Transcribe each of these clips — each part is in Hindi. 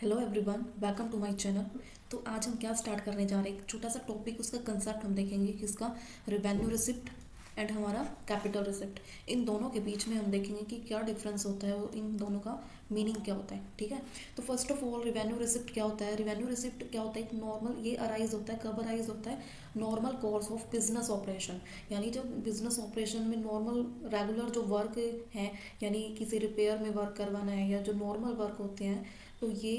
Hello everyone, welcome to my channel. तो आज हम क्या स्टार्ट करने जा रहे हैं, एक छोटा सा टॉपिक, उसका कंसेप्ट हम देखेंगे कि इसका रिवेन्यू रिसिप्ट एंड हमारा कैपिटल रिसिप्ट, इन दोनों के बीच में हम देखेंगे कि क्या डिफरेंस होता है और इन दोनों का मीनिंग क्या होता है। ठीक है, तो first of all revenue receipt क्या होता है। रिवेन्यू रिसिप्ट क्या होता है, एक नॉर्मल ये अराइज होता है, कब अराइज होता है, normal course of business operation. यानी जब बिजनेस ऑपरेशन में नॉर्मल रेगुलर जो वर्क है, यानी किसी रिपेयर में वर्क करवाना है या जो नॉर्मल वर्क होते हैं, तो ये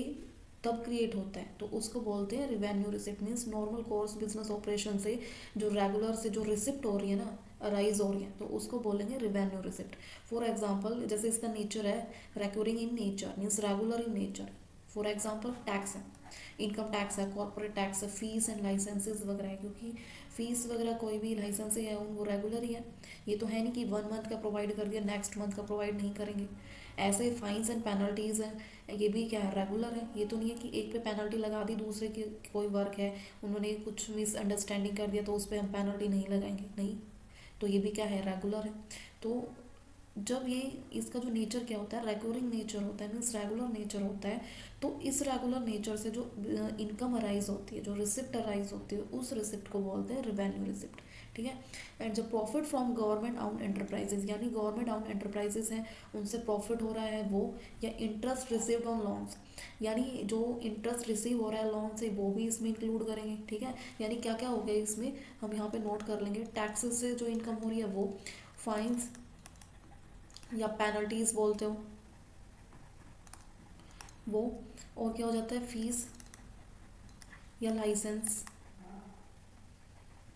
तब क्रिएट होता है, तो उसको बोलते हैं revenue receipt. Means normal course business operation से जो रेगुलर से जो रिसिप्ट हो रही है ना, अराइज हो रही है, तो उसको बोलेंगे रिवेन्यू रिसिप्ट। फॉर एग्जांपल, जैसे इसका नेचर है recurring in nature, means regular in nature. For example tax है, इनकम टैक्स है, कॉर्पोरेट टैक्स है, फीस एंड लाइसेंसेज वगैरह है, क्योंकि फीस वगैरह कोई भी लाइसेंस है वो रेगुलर ही है। ये तो है नहीं कि 1 मंथ का प्रोवाइड कर दिया नेक्स्ट मंथ का प्रोवाइड नहीं करेंगे। ऐसे फाइन्स एंड पेनल्टीज़ हैं, ये भी क्या है, रेगुलर है। ये तो नहीं है कि एक पे पेनल्टी लगा दी, दूसरे की कोई वर्क है उन्होंने कुछ मिसअंडरस्टैंडिंग कर दिया तो उस पर हम पेनल्टी नहीं लगाएंगे, नहीं। तो ये भी क्या है, रेगुलर है। तो जब ये इसका जो नेचर क्या होता है, रेगुलरिंग नेचर होता है, मीन्स रेगुलर नेचर होता है, तो इस रेगुलर नेचर से जो इनकम अराइज होती है, जो रिसिप्ट अराइज होती है, उस रिसिप्ट को बोलते हैं रिवेन्यू रिसिप्ट। ठीक है। एंड जो प्रॉफिट फ्रॉम गवर्नमेंट आउन एंटरप्राइजेज, यानी गवर्नमेंट आउन एंटरप्राइजेज हैं, उनसे प्रॉफिट हो रहा है वो, या इंटरेस्ट रिसीव्ड ऑन लॉन्स, यानी जो इंटरेस्ट रिसीव हो रहा है लोन से, वो भी इसमें इंक्लूड करेंगे। ठीक है, यानी क्या क्या हो गया इसमें, हम यहाँ पे नोट कर लेंगे। टैक्सेस से जो इनकम हो रही है वो, फाइन्स या पेनल्टीज बोलते हो वो, और क्या हो जाता है, फीस या लाइसेंस।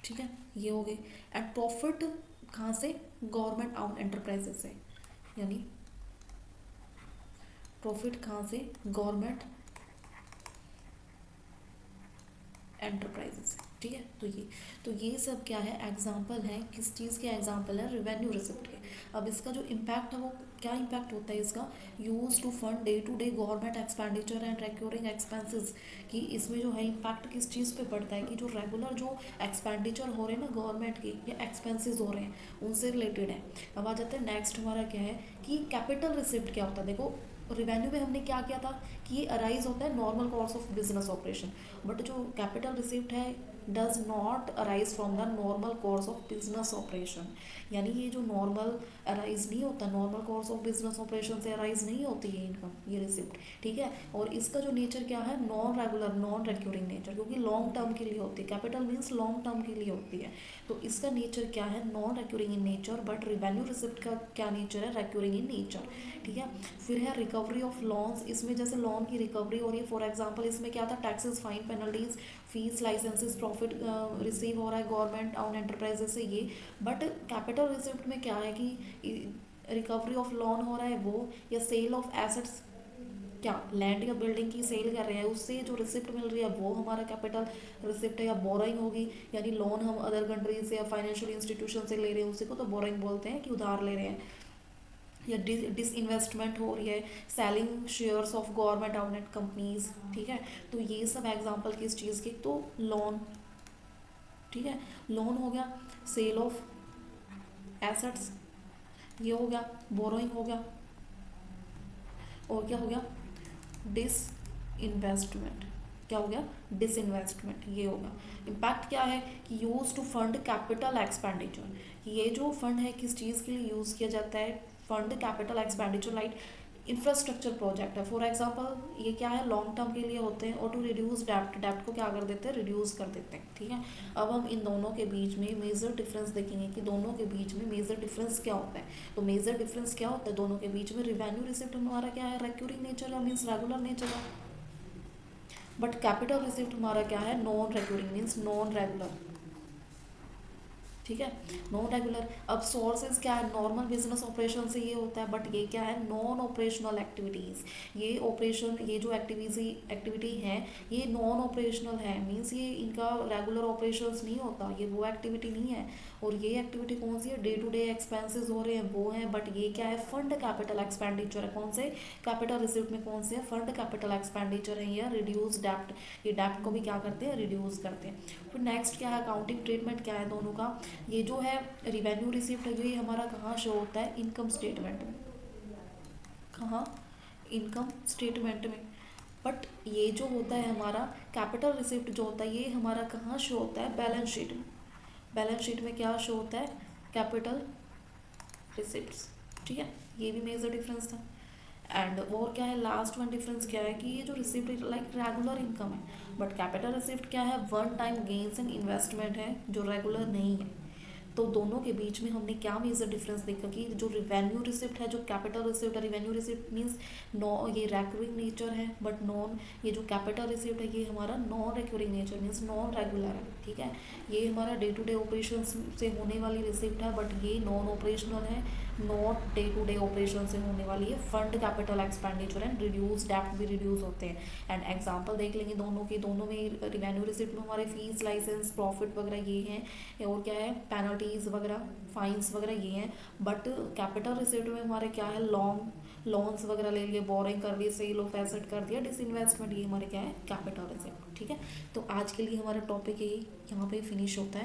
ठीक है, ये हो गए। एंड प्रॉफिट कहाँ से, गवर्नमेंट आउन एंटरप्राइजेस से, यानी प्रॉफिट कहाँ से, गवर्नमेंट एंटरप्राइजेस। ठीक है, तो ये सब क्या है, एग्जाम्पल है, किस चीज़ के एग्जाम्पल है, रिवेन्यू रिसिप्ट के। अब इसका जो इम्पैक्ट है वो क्या इम्पैक्ट होता है इसका, use to fund day to day government expenditure and recurring expenses, कि इसमें जो है इम्पैक्ट किस चीज़ पे पड़ता है, कि जो रेगुलर जो एक्सपेंडिचर हो रहे हैं ना गवर्नमेंट के, या एक्सपेंसेस हो रहे हैं, उनसे रिलेटेड है। अब आ जाता है नेक्स्ट, हमारा क्या है कि कैपिटल रिसिप्ट क्या होता है। देखो, रिवेन्यू में हमने क्या किया था कि ये अराइज होता है normal course of business operation, but जो कैपिटल रिसिप्ट है does not arise from the normal course of business operation. यानी ये जो नॉर्मल अराइज नहीं होता, normal course of business operation से अराइज नहीं होती है इनकम, ये रिसिप्ट। ठीक है, और इसका जो नेचर क्या है, non regular non recurring nature, क्योंकि लॉन्ग टर्म के लिए होती है, कैपिटल मीन्स लॉन्ग टर्म के लिए होती है। तो इसका नेचर क्या है, non recurring in nature, but revenue receipt का क्या नेचर है, रिक्यूरिंग इन नेचर। ठीक है, फिर है रिकवरी ऑफ लॉन्स, इसमें जैसे लोन की रिकवरी हो रही है। फॉर एग्जांपल इसमें क्या था, taxes, fines, penalties, fees, licences, profit receive हो रहा है गवर्नमेंट आउन एंटरप्राइजेस से, ये। बट कैपिटल रिसिप्ट में क्या है कि रिकवरी ऑफ लोन हो रहा है वो, या सेल ऑफ एसेट्स, क्या लैंड या बिल्डिंग की सेल कर रहे हैं, उससे जो रिसिप्ट मिल रही है वो हमारा कैपिटल रिसिप्ट है। या बोरोइंग होगी, यानी लोन हम अदर कंट्रीज से या फाइनेंशियल इंस्टीट्यूशन से ले रहे हैं, उसी को तो बोरोइंग बोलते हैं, कि उधार ले रहे हैं। या डिस इन्वेस्टमेंट हो रही है, सेलिंग शेयर्स ऑफ गवर्नमेंट आउटनेट कंपनीज। ठीक है, तो ये सब एग्जांपल किस चीज़ के, तो लोन। ठीक है, लोन हो गया, सेल ऑफ एसेट्स, ये हो गया, बोरोइंग हो गया, और क्या हो गया, डिस इन्वेस्टमेंट। क्या हो गया, डिस इन्वेस्टमेंट, ये होगा। इम्पैक्ट क्या है कि use to fund capital expenditure, ये जो फंड है किस चीज़ के लिए यूज़ किया जाता है, fund capital expenditure like infrastructure project है। फॉर एग्जांपल ये क्या है, लॉन्ग टर्म के लिए होते हैं, और टू रिड्यूस डेप्ट, डेप्ट को क्या कर देते हैं, रिड्यूस कर देते हैं। ठीक है, अब हम इन दोनों के बीच में मेजर डिफरेंस देखेंगे कि दोनों के बीच में मेजर डिफरेंस क्या होता है। तो मेजर डिफरेंस क्या होता है दोनों के बीच में, रिवेन्यू रिसिप्ट हमारा क्या है, रिक्यूरिंग नेचर है, मीन्स रेगुलर नेचर है, बट कैपिटल रिसिप्ट हमारा क्या है, non recurring means non regular. ठीक है, नॉन रेगुलर। अब सोर्सेज क्या है, नॉर्मल बिजनेस ऑपरेशन से ये होता है, बट ये क्या है, नॉन ऑपरेशनल एक्टिविटीज़। ये ऑपरेशन, ये जो एक्टिविटी है, ये नॉन ऑपरेशनल है, मीन्स ये इनका रेगुलर ऑपरेशंस नहीं होता, ये वो एक्टिविटी नहीं है। और ये एक्टिविटी कौन सी है, डे टू डे एक्सपेंसेस हो रहे हैं वो हैं, बट ये क्या है, फंड कैपिटल एक्सपेंडिचर है। कौन से, कैपिटल रिसिप्ट में कौन से है, फंड कैपिटल एक्सपेंडिचर है, या रिड्यूस डेप्ट, ये डेप्ट को भी क्या करते हैं, रिड्यूस करते हैं। फिर नेक्स्ट क्या है, अकाउंटिंग ट्रीटमेंट क्या है दोनों का। ये जो है रिवेन्यू रिसिप्ट है, ये हमारा कहाँ शो होता है, इनकम स्टेटमेंट में। कहाँ, इनकम स्टेटमेंट में। बट ये जो होता है हमारा कैपिटल रिसिप्ट जो होता है ये हमारा कहाँ शो होता है, बैलेंस शीट में। बैलेंस शीट में क्या शो होता है, कैपिटल रिसिप्ट्स, ठीक है। ये भी मेजर डिफरेंस था। एंड और क्या है, लास्ट वन डिफरेंस क्या है कि ये जो रिसिप्ट लाइक रेगुलर इनकम है, बट कैपिटल रिसिप्ट क्या है, one time gains and investment है जो रेगुलर नहीं है। तो दोनों के बीच में हमने क्या मेजर डिफरेंस देखा कि जो रिवेन्यू रिसिप्ट है, जो कैपिटल रिसिप्ट है, रिवेन्यू रिसिप्ट मीन्स नो ये रेकरिंग नेचर है, बट नॉन ये जो कैपिटल रिसिप्ट है ये हमारा non recurring nature means non regular है, ठीक है। ये हमारा डे टू डे ऑपरेशन से होने वाली रिसिप्ट है, बट ये नॉन ऑपरेशनल है, not day to day operation से होने वाली है। Fund capital expenditure and reduce डेप्ट भी रिड्यूस होते हैं। एंड एग्जांपल देख लेंगे दोनों की, दोनों में रिवेन्यू रिसिप्ट में हमारे फीस, लाइसेंस, प्रॉफिट वगैरह ये हैं, और क्या है पेनल्टीज वगैरह, फाइन्स वगैरह ये हैं। बट कैपिटल रिसिप्ट में हमारे क्या है, लोन्स वगैरह ले लिए, बोरिंग कर लिए, सेल ऑफ एसेट कर दिया, डिसइन्वेस्टमेंट, ये हमारे क्या है कैपिटल रिसिप्ट, ठीक है। तो आज के लिए हमारा टॉपिक ये यहाँ पे फिनिश होता है।